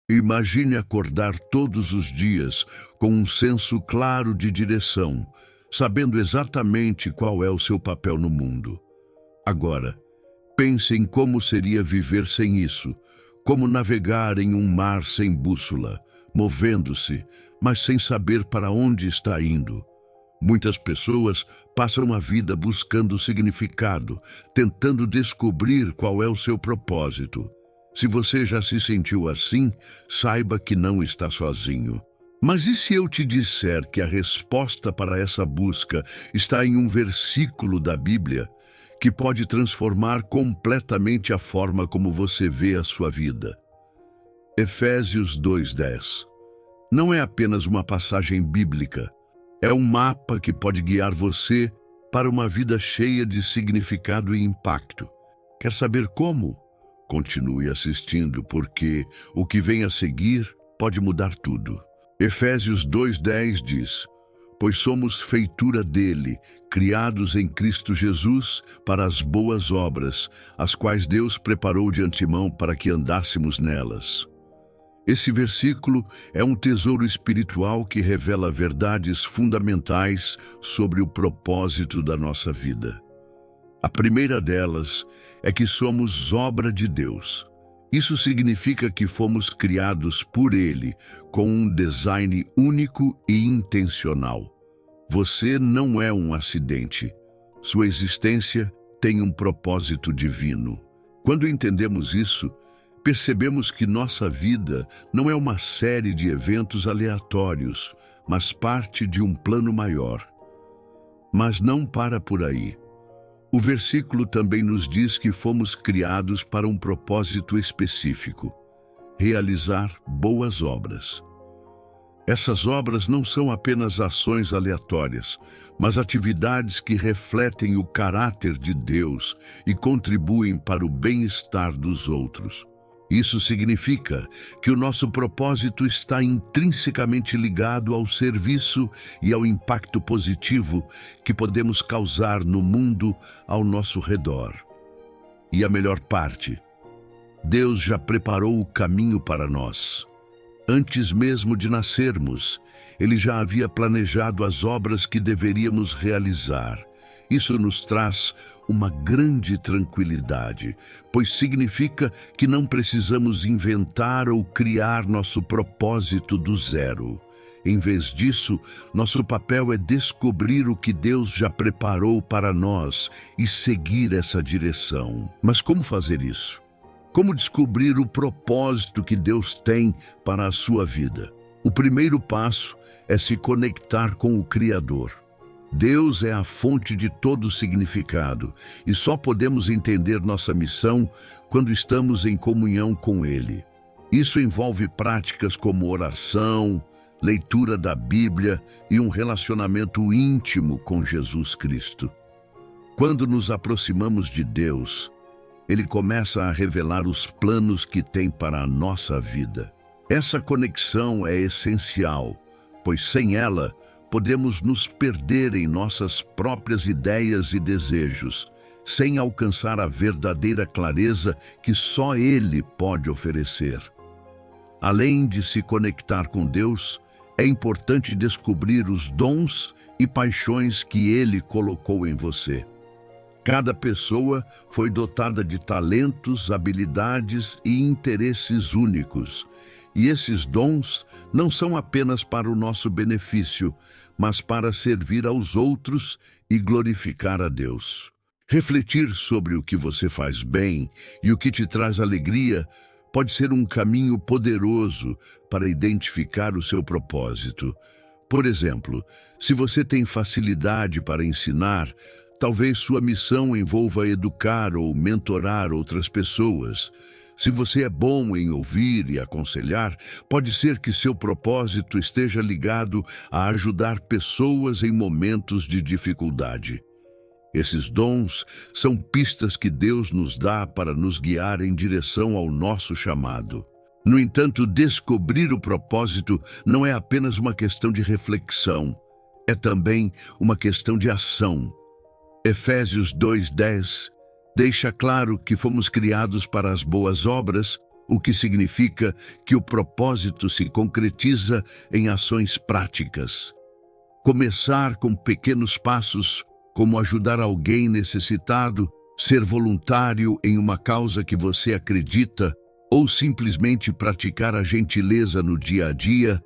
Imagine acordar todos os dias com um senso claro de direção, sabendo exatamente qual é o seu papel no mundo. Agora, pense em como seria viver sem isso, como navegar em um mar sem bússola, movendo-se, mas sem saber para onde está indo. Muitas pessoas passam a vida buscando significado, tentando descobrir qual é o seu propósito. Se você já se sentiu assim, saiba que não está sozinho. Mas e se eu te disser que a resposta para essa busca está em um versículo da Bíblia que pode transformar completamente a forma como você vê a sua vida? Efésios 2:10. Não é apenas uma passagem bíblica, é um mapa que pode guiar você para uma vida cheia de significado e impacto. Quer saber como? Continue assistindo, porque o que vem a seguir pode mudar tudo. Efésios 2:10 diz: pois somos feitura dele, criados em Cristo Jesus para as boas obras, as quais Deus preparou de antemão para que andássemos nelas. Esse versículo é um tesouro espiritual que revela verdades fundamentais sobre o propósito da nossa vida. A primeira delas é que somos obra de Deus. Isso significa que fomos criados por Ele, com um design único e intencional. Você não é um acidente. Sua existência tem um propósito divino. Quando entendemos isso, percebemos que nossa vida não é uma série de eventos aleatórios, mas parte de um plano maior. Mas não para por aí. O versículo também nos diz que fomos criados para um propósito específico: realizar boas obras. Essas obras não são apenas ações aleatórias, mas atividades que refletem o caráter de Deus e contribuem para o bem-estar dos outros. Isso significa que o nosso propósito está intrinsecamente ligado ao serviço e ao impacto positivo que podemos causar no mundo ao nosso redor. E a melhor parte: Deus já preparou o caminho para nós. Antes mesmo de nascermos, Ele já havia planejado as obras que deveríamos realizar. Isso nos traz uma grande tranquilidade, pois significa que não precisamos inventar ou criar nosso propósito do zero. Em vez disso, nosso papel é descobrir o que Deus já preparou para nós e seguir essa direção. Mas como fazer isso? Como descobrir o propósito que Deus tem para a sua vida? O primeiro passo é se conectar com o Criador. Deus é a fonte de todo significado e só podemos entender nossa missão quando estamos em comunhão com Ele. Isso envolve práticas como oração, leitura da Bíblia e um relacionamento íntimo com Jesus Cristo. Quando nos aproximamos de Deus, Ele começa a revelar os planos que tem para a nossa vida. Essa conexão é essencial, pois sem ela, podemos nos perder em nossas próprias ideias e desejos, sem alcançar a verdadeira clareza que só Ele pode oferecer. Além de se conectar com Deus, é importante descobrir os dons e paixões que Ele colocou em você. Cada pessoa foi dotada de talentos, habilidades e interesses únicos. E esses dons não são apenas para o nosso benefício, mas para servir aos outros e glorificar a Deus. Refletir sobre o que você faz bem e o que te traz alegria pode ser um caminho poderoso para identificar o seu propósito. Por exemplo, se você tem facilidade para ensinar, talvez sua missão envolva educar ou mentorar outras pessoas. Se você é bom em ouvir e aconselhar, pode ser que seu propósito esteja ligado a ajudar pessoas em momentos de dificuldade. Esses dons são pistas que Deus nos dá para nos guiar em direção ao nosso chamado. No entanto, descobrir o propósito não é apenas uma questão de reflexão, é também uma questão de ação. Efésios 2:10 deixa claro que fomos criados para as boas obras, o que significa que o propósito se concretiza em ações práticas. Começar com pequenos passos, como ajudar alguém necessitado, ser voluntário em uma causa que você acredita ou simplesmente praticar a gentileza no dia a dia,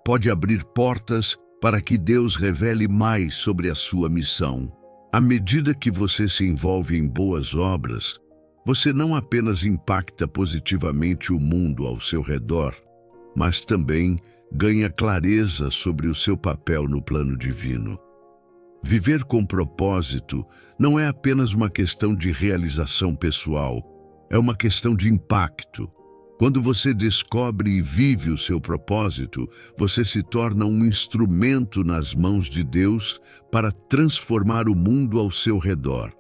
pode abrir portas para que Deus revele mais sobre a sua missão. À medida que você se envolve em boas obras, você não apenas impacta positivamente o mundo ao seu redor, mas também ganha clareza sobre o seu papel no plano divino. Viver com propósito não é apenas uma questão de realização pessoal, é uma questão de impacto. Quando você descobre e vive o seu propósito, você se torna um instrumento nas mãos de Deus para transformar o mundo ao seu redor.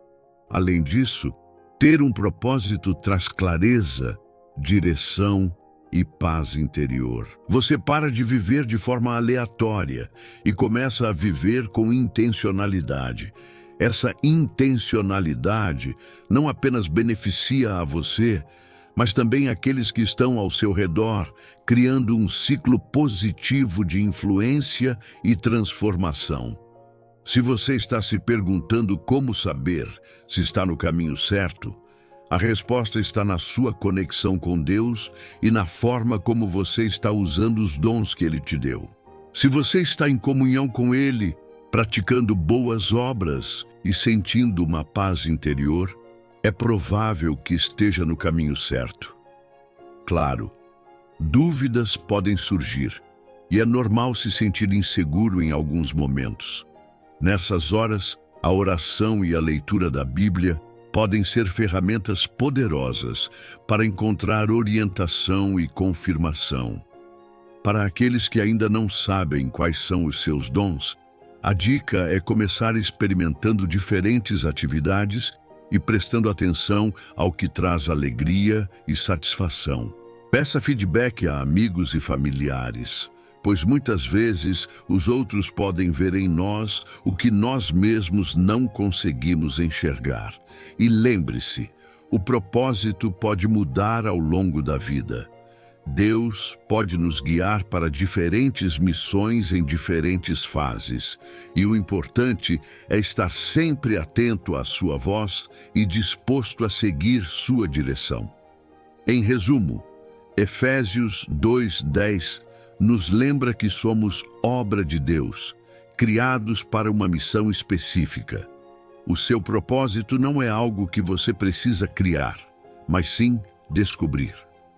Além disso, ter um propósito traz clareza, direção e paz interior. Você para de viver de forma aleatória e começa a viver com intencionalidade. Essa intencionalidade não apenas beneficia a você, mas também aqueles que estão ao seu redor, criando um ciclo positivo de influência e transformação. Se você está se perguntando como saber se está no caminho certo, a resposta está na sua conexão com Deus e na forma como você está usando os dons que Ele te deu. Se você está em comunhão com Ele, praticando boas obras e sentindo uma paz interior, é provável que esteja no caminho certo. Claro, dúvidas podem surgir e é normal se sentir inseguro em alguns momentos. Nessas horas, a oração e a leitura da Bíblia podem ser ferramentas poderosas para encontrar orientação e confirmação. Para aqueles que ainda não sabem quais são os seus dons, a dica é começar experimentando diferentes atividades e prestando atenção ao que traz alegria e satisfação. Peça feedback a amigos e familiares, pois muitas vezes os outros podem ver em nós o que nós mesmos não conseguimos enxergar. E lembre-se, o propósito pode mudar ao longo da vida. Deus pode nos guiar para diferentes missões em diferentes fases, e o importante é estar sempre atento à sua voz e disposto a seguir sua direção. Em resumo, Efésios 2:10 nos lembra que somos obra de Deus, criados para uma missão específica. O seu propósito não é algo que você precisa criar, mas sim descobrir.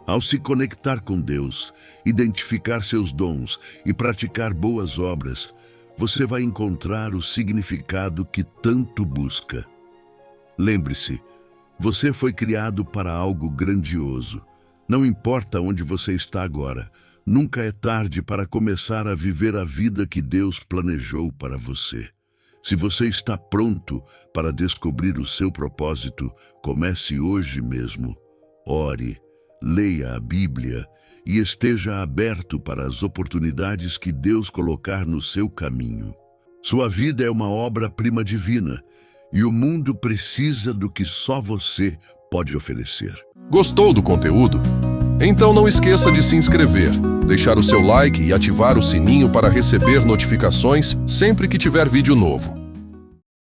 Ao se conectar com Deus, identificar seus dons e praticar boas obras, você vai encontrar o significado que tanto busca. Lembre-se, você foi criado para algo grandioso. Não importa onde você está agora, nunca é tarde para começar a viver a vida que Deus planejou para você. Se você está pronto para descobrir o seu propósito, comece hoje mesmo. Ore, leia a Bíblia e esteja aberto para as oportunidades que Deus colocar no seu caminho. Sua vida é uma obra-prima divina e o mundo precisa do que só você pode oferecer. Gostou do conteúdo? Então não esqueça de se inscrever, deixar o seu like e ativar o sininho para receber notificações sempre que tiver vídeo novo.